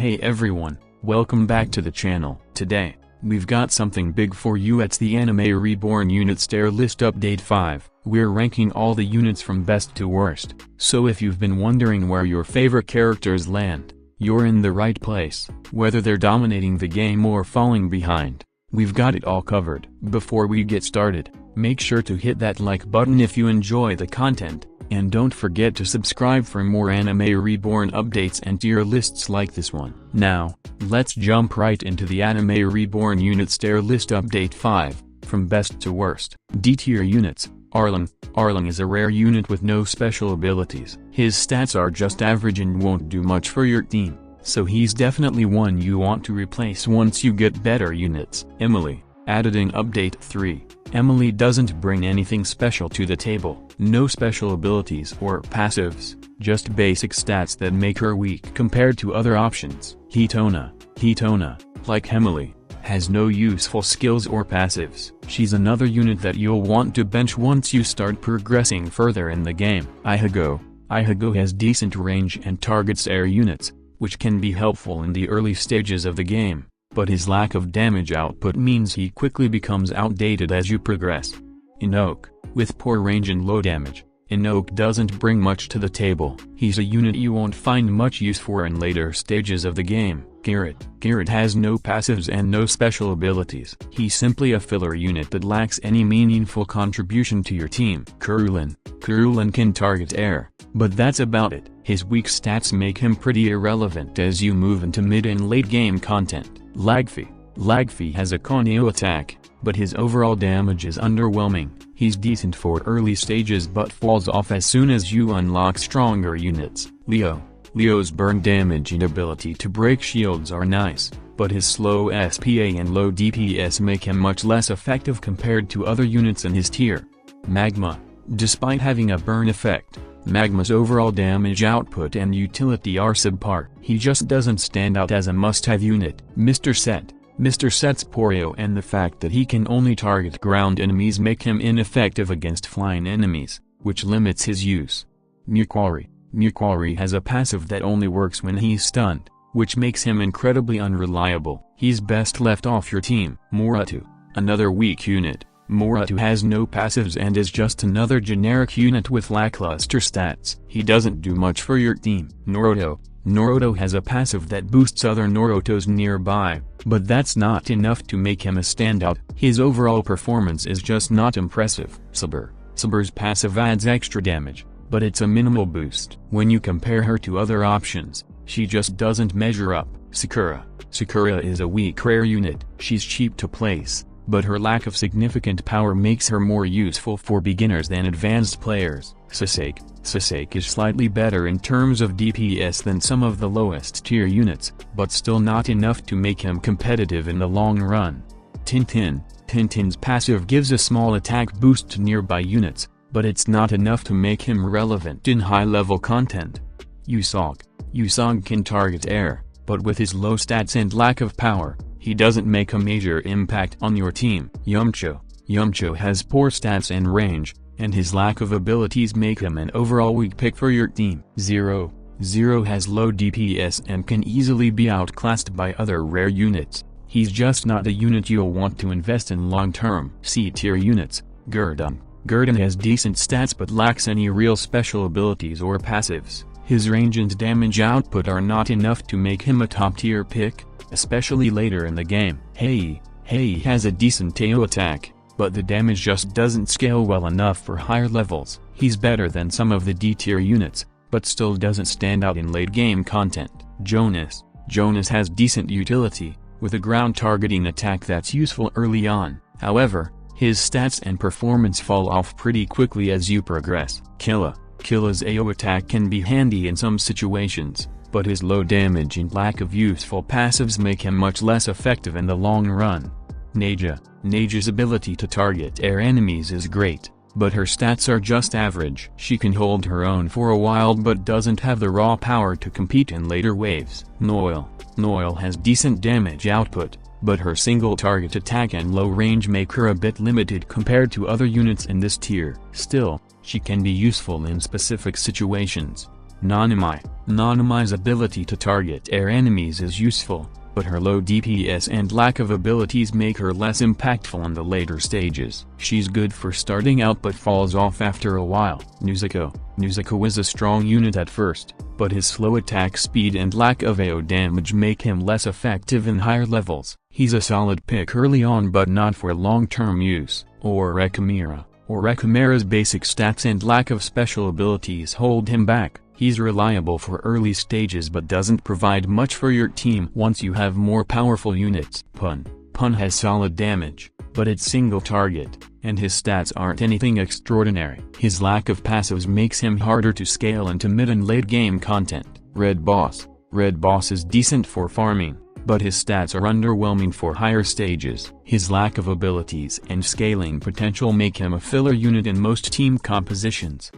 Hey everyone, welcome back to the channel. Today, we've got something big for you. It's the Anime Reborn Units Tier List Update 5. We're ranking all the units from best to worst. So if you've been wondering where your favorite characters land, you're in the right place. Whether they're dominating the game or falling behind, we've got it all covered. Before we get started, make sure to hit that like button if you enjoy the content. And don't forget to subscribe for more Anime Reborn updates and tier lists like this one. Now, let's jump right into the Anime Reborn Units Tier List Update 5, from best to worst. D tier units. Arlong. Arlong is a rare unit with no special abilities. His stats are just average and won't do much for your team, so he's definitely one you want to replace once you get better units. Emily. Added in Update 3. Emily doesn't bring anything special to the table. No special abilities or passives, just basic stats that make her weak compared to other options. Hitona. Hitona, like Emily, has no useful skills or passives. She's another unit that you'll want to bench once you start progressing further in the game. Ichigo. Ichigo has decent range and targets air units, which can be helpful in the early stages of the game, but his lack of damage output means he quickly becomes outdated as you progress. Inoki. With poor range and low damage, Inoki doesn't bring much to the table. He's a unit you won't find much use for in later stages of the game. Garrett. Garrett has no passives and no special abilities. He's simply a filler unit that lacks any meaningful contribution to your team. Kurulin. Kurulin can target air, but that's about it. His weak stats make him pretty irrelevant as you move into mid and late game content. Lagfi. Lagfi has a Konyo attack, but his overall damage is underwhelming. He's decent for early stages but falls off as soon as you unlock stronger units. Leo. Leo's burn damage and ability to break shields are nice, but his slow SPA and low DPS make him much less effective compared to other units in his tier. Magma. Despite having a burn effect, Magma's overall damage output and utility are subpar. He just doesn't stand out as a must-have unit. Mr. Set. Mr. Set's Porio and the fact that he can only target ground enemies make him ineffective against flying enemies, which limits his use. Mukwari. Mukwari has a passive that only works when he's stunned, which makes him incredibly unreliable. He's best left off your team. Moratu. Another weak unit. Moratu has no passives and is just another generic unit with lackluster stats. He doesn't do much for your team. Naruto. Naruto has a passive that boosts other Narutos nearby, but that's not enough to make him a standout. His overall performance is just not impressive. Saber. Saber's passive adds extra damage, but it's a minimal boost. When you compare her to other options, she just doesn't measure up. Sakura. Sakura is a weak rare unit. She's cheap to place, but her lack of significant power makes her more useful for beginners than advanced players. Sasuke. Sasuke is slightly better in terms of DPS than some of the lowest tier units, but still not enough to make him competitive in the long run. Tintin. Tintin's passive gives a small attack boost to nearby units, but it's not enough to make him relevant in high-level content. Usagi. Usagi can target air, but with his low stats and lack of power, he doesn't make a major impact on your team. Yamcha. Yamcha has poor stats and range, and his lack of abilities make him an overall weak pick for your team. Zero. Zero has low DPS and can easily be outclassed by other rare units. He's just not a unit you'll want to invest in long-term. C tier units. Gurdon. Gurdon has decent stats but lacks any real special abilities or passives. His range and damage output are not enough to make him a top-tier pick, especially later in the game. Hei. Hei has a decent Teo attack, but the damage just doesn't scale well enough for higher levels. He's better than some of the D-tier units, but still doesn't stand out in late-game content. Jonas. Jonas has decent utility, with a ground targeting attack that's useful early on. However, his stats and performance fall off pretty quickly as you progress. Killa. Killa's AO attack can be handy in some situations, but his low damage and lack of useful passives make him much less effective in the long run. Neja. Neja's ability to target air enemies is great, but her stats are just average. She can hold her own for a while but doesn't have the raw power to compete in later waves. Noelle. Noelle has decent damage output, but her single target attack and low range make her a bit limited compared to other units in this tier. Still, she can be useful in specific situations. Nanami's ability to target air enemies is useful, but her low DPS and lack of abilities make her less impactful in the later stages. She's good for starting out but falls off after a while. Nezuko is a strong unit at first, but his slow attack speed and lack of AO damage make him less effective in higher levels. He's a solid pick early on but not for long-term use. Orochimaru's basic stats and lack of special abilities hold him back. He's reliable for early stages but doesn't provide much for your team once you have more powerful units. Pun has solid damage, but it's single target, and his stats aren't anything extraordinary. His lack of passives makes him harder to scale into mid and late game content. Red Boss is decent for farming, but his stats are underwhelming for higher stages. His lack of abilities and scaling potential make him a filler unit in most team compositions.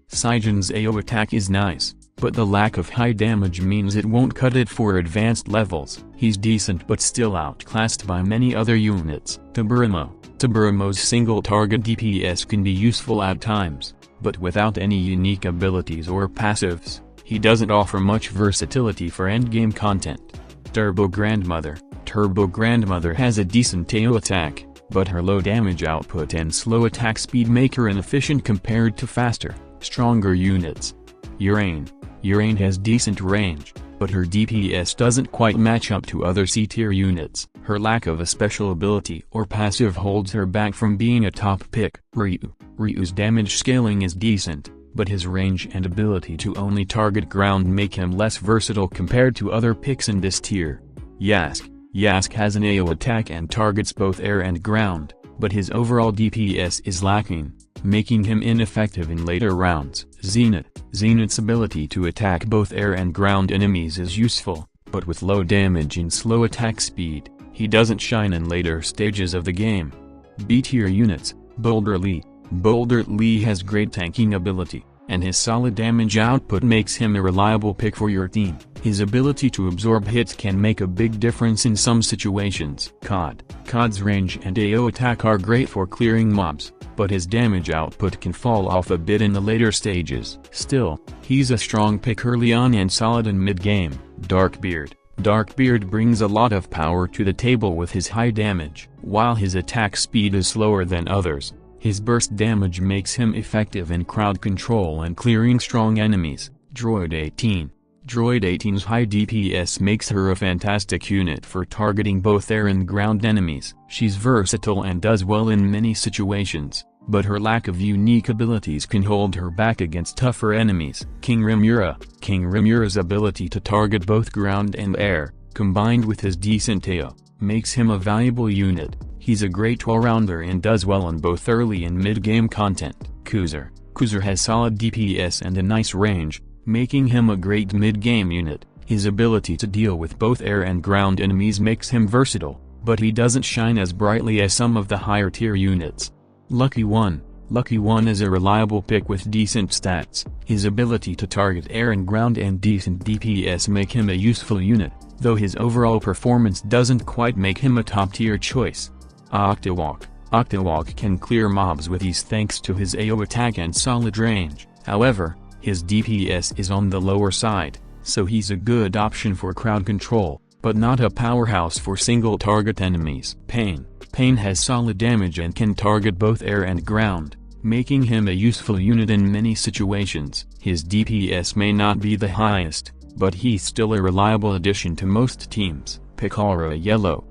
Saijin's AO attack is nice, but the lack of high damage means it won't cut it for advanced levels. He's decent but still outclassed by many other units. Toburamo's single target DPS can be useful at times, but without any unique abilities or passives, he doesn't offer much versatility for endgame content. Turbo Grandmother has a decent AO attack, but her low damage output and slow attack speed make her inefficient compared to faster, stronger units. Urain has decent range, but her DPS doesn't quite match up to other C-tier units. Her lack of a special ability or passive holds her back from being a top pick. Ryu's damage scaling is decent, but his range and ability to only target ground make him less versatile compared to other picks in this tier. Yasuke has an AO attack and targets both air and ground, but his overall DPS is lacking, making him ineffective in later rounds. Zenith's ability to attack both air and ground enemies is useful, but with low damage and slow attack speed, he doesn't shine in later stages of the game. B-tier units. Boulder Lee has great tanking ability, and his solid damage output makes him a reliable pick for your team. His ability to absorb hits can make a big difference in some situations. Cod's range and AO attack are great for clearing mobs, but his damage output can fall off a bit in the later stages. Still, he's a strong pick early on and solid in mid-game. Darkbeard brings a lot of power to the table with his high damage. While his attack speed is slower than others, his burst damage makes him effective in crowd control and clearing strong enemies. Droid 18's high DPS makes her a fantastic unit for targeting both air and ground enemies. She's versatile and does well in many situations, but her lack of unique abilities can hold her back against tougher enemies. King Rimura's ability to target both ground and air, combined with his decent AO, makes him a valuable unit. He's a great all-rounder and does well in both early and mid-game content. Kuzer has solid DPS and a nice range, making him a great mid-game unit. His ability to deal with both air and ground enemies makes him versatile, but he doesn't shine as brightly as some of the higher-tier units. Lucky One is a reliable pick with decent stats. His ability to target air and ground and decent DPS make him a useful unit, though his overall performance doesn't quite make him a top-tier choice. Octawalk can clear mobs with ease thanks to his AO attack and solid range. However, his DPS is on the lower side, so he's a good option for crowd control, but not a powerhouse for single-target enemies. Pain has solid damage and can target both air and ground, making him a useful unit in many situations. His DPS may not be the highest, but he's still a reliable addition to most teams. Piccara Yellow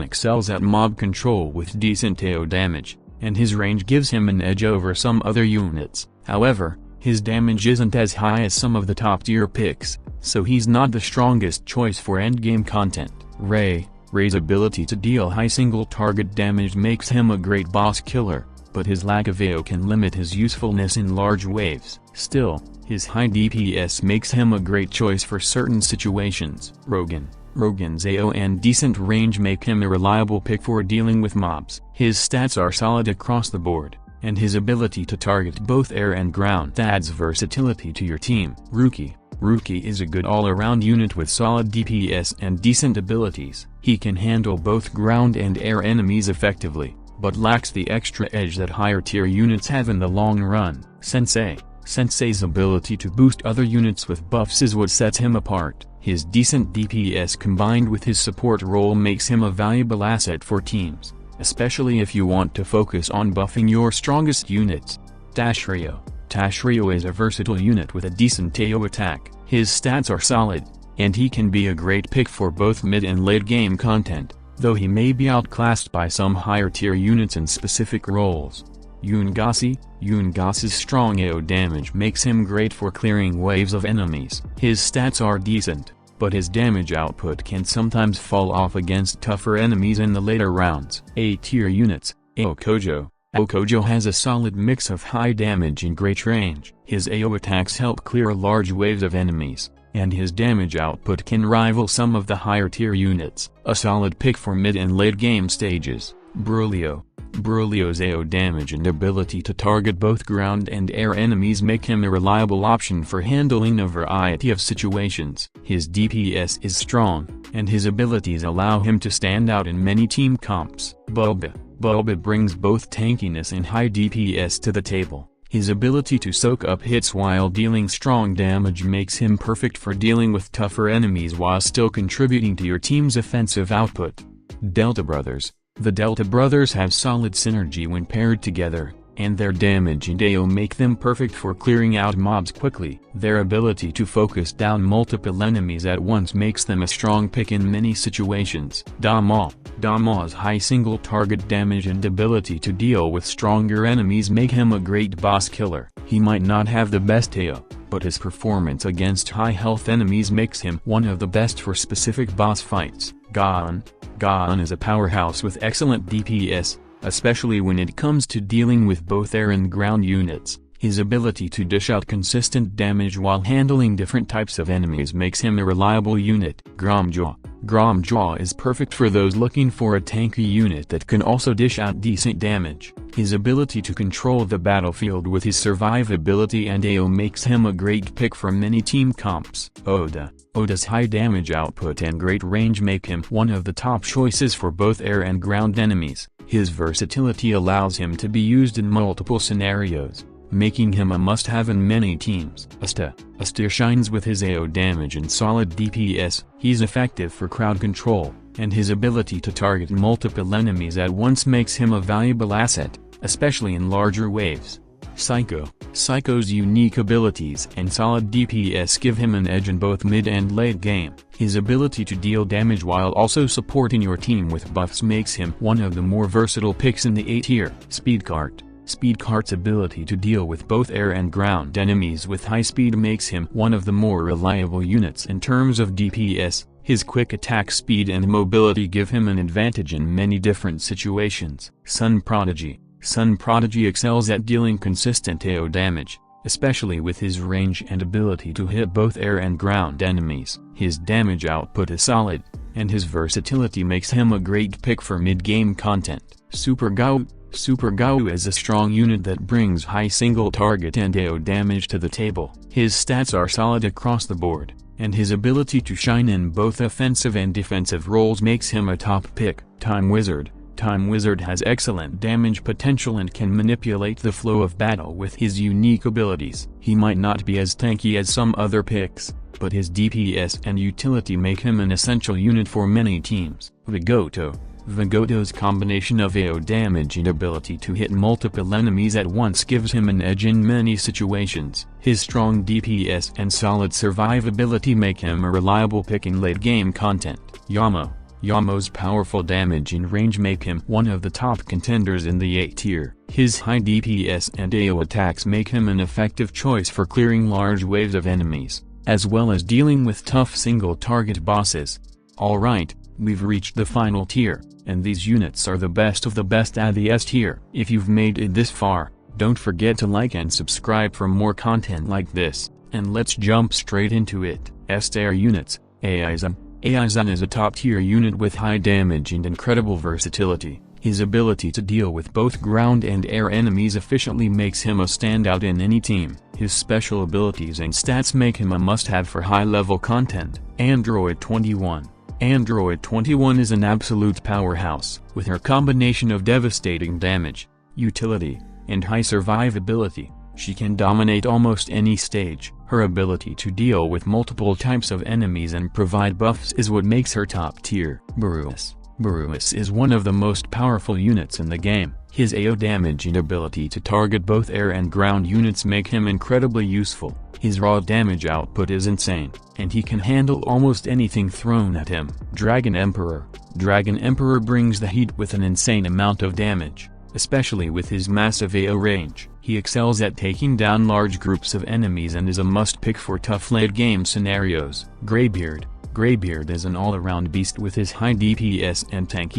excels at mob control with decent AO damage, and his range gives him an edge over some other units. However, his damage isn't as high as some of the top-tier picks, so he's not the strongest choice for endgame content. Ray's ability to deal high single-target damage makes him a great boss killer, but his lack of AO can limit his usefulness in large waves. Still, his high DPS makes him a great choice for certain situations. Rogan's AO and decent range make him a reliable pick for dealing with mobs. His stats are solid across the board, and his ability to target both air and ground adds versatility to your team. Rookie is a good all-around unit with solid DPS and decent abilities. He can handle both ground and air enemies effectively, but lacks the extra edge that higher-tier units have in the long run. Sensei's ability to boost other units with buffs is what sets him apart. His decent DPS combined with his support role makes him a valuable asset for teams, especially if you want to focus on buffing your strongest units. Tashrio is a versatile unit with a decent AO attack. His stats are solid, and he can be a great pick for both mid and late game content, though he may be outclassed by some higher tier units in specific roles. Yungasa's strong AO damage makes him great for clearing waves of enemies. His stats are decent, but his damage output can sometimes fall off against tougher enemies in the later rounds. A-tier units. Aokojo has a solid mix of high damage and great range. His AO attacks help clear large waves of enemies, and his damage output can rival some of the higher tier units. A solid pick for mid and late game stages. Brulio's AO damage and ability to target both ground and air enemies make him a reliable option for handling a variety of situations. His DPS is strong, and his abilities allow him to stand out in many team comps. Bulba brings both tankiness and high DPS to the table. His ability to soak up hits while dealing strong damage makes him perfect for dealing with tougher enemies while still contributing to your team's offensive output. Delta Brothers. The Delta Brothers have solid synergy when paired together, and their damage and AO make them perfect for clearing out mobs quickly. Their ability to focus down multiple enemies at once makes them a strong pick in many situations. Dama's high single target damage and ability to deal with stronger enemies make him a great boss killer. He might not have the best AO, but his performance against high health enemies makes him one of the best for specific boss fights. Gaon is a powerhouse with excellent DPS, especially when it comes to dealing with both air and ground units. His ability to dish out consistent damage while handling different types of enemies makes him a reliable unit. Gromjaw is perfect for those looking for a tanky unit that can also dish out decent damage. His ability to control the battlefield with his survivability and AO makes him a great pick for many team comps. Oda's high damage output and great range make him one of the top choices for both air and ground enemies. His versatility allows him to be used in multiple scenarios, making him a must-have in many teams. Asta shines with his AO damage and solid DPS. He's effective for crowd control, and his ability to target multiple enemies at once makes him a valuable asset, especially in larger waves. Psycho's unique abilities and solid DPS give him an edge in both mid and late game. His ability to deal damage while also supporting your team with buffs makes him one of the more versatile picks in the A tier. Speedcart's ability to deal with both air and ground enemies with high speed makes him one of the more reliable units in terms of DPS. His quick attack speed and mobility give him an advantage in many different situations. Sun Prodigy excels at dealing consistent AO damage, especially with his range and ability to hit both air and ground enemies. His damage output is solid, and his versatility makes him a great pick for mid-game content. Super Gau is a strong unit that brings high single target and AO damage to the table. His stats are solid across the board, and his ability to shine in both offensive and defensive roles makes him a top pick. Time Wizard has excellent damage potential and can manipulate the flow of battle with his unique abilities. He might not be as tanky as some other picks, but his DPS and utility make him an essential unit for many teams. Vigoto's combination of AO damage and ability to hit multiple enemies at once gives him an edge in many situations. His strong DPS and solid survivability make him a reliable pick in late-game content. Yamo's powerful damage and range make him one of the top contenders in the A tier. His high DPS and AO attacks make him an effective choice for clearing large waves of enemies, as well as dealing with tough single-target bosses. Alright, we've reached the final tier, and these units are the best of the best at the S tier. If you've made it this far, don't forget to like and subscribe for more content like this, and let's jump straight into it. S tier units. Aizen is a top-tier unit with high damage and incredible versatility. His ability to deal with both ground and air enemies efficiently makes him a standout in any team. His special abilities and stats make him a must-have for high-level content. Android 21 is an absolute powerhouse. With her combination of devastating damage, utility, and high survivability, She can dominate almost any stage. Her ability to deal with multiple types of enemies and provide buffs is what makes her top tier. Baruis is one of the most powerful units in the game. His AO damage and ability to target both air and ground units make him incredibly useful. His raw damage output is insane, and he can handle almost anything thrown at him. Dragon Emperor brings the heat with an insane amount of damage, especially with his massive AO range. He excels at taking down large groups of enemies and is a must-pick for tough late-game scenarios. Greybeard is an all-around beast with his high DPS and tanky